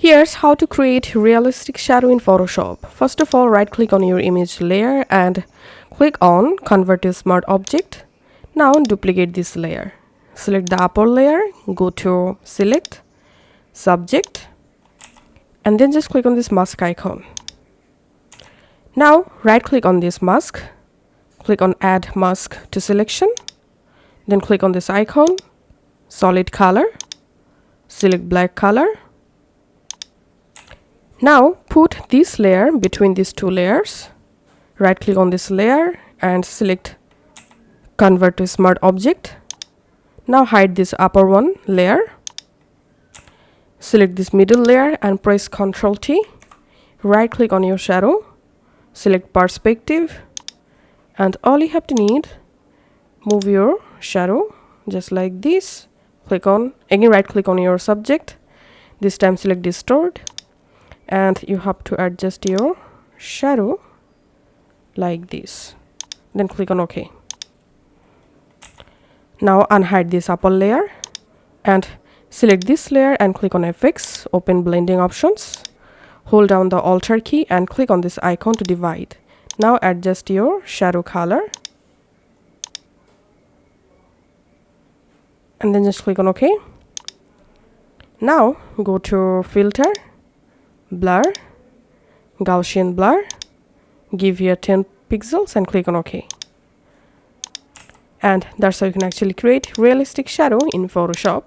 Here's how to create realistic shadow in Photoshop. First of all, right click on your image layer and click on Convert to Smart Object. Now duplicate this layer. Select the upper layer, go to Select, Subject, and then just click on this mask icon. Now right click on this mask, click on Add Mask to Selection, then click on this icon, Solid Color, select black color. Now put this layer between these two layers. Right click on this layer and select Convert to Smart Object. Now hide this upper one layer. Select this middle layer and press Ctrl T. Right click on your shadow. Select Perspective. And all you have to need, move your shadow just like this. Click on, again right click on your subject. This time select Distort. And you have to adjust your shadow like this, then click on OK. Now unhide this upper layer and select this layer and click on FX, open blending options, hold down the Alt key and click on this icon to divide. Now adjust your shadow color and then just click on OK. Now go to Filter, Blur, Gaussian blur, give here 10 pixels and click on OK. And that's how you can actually create realistic shadow in Photoshop.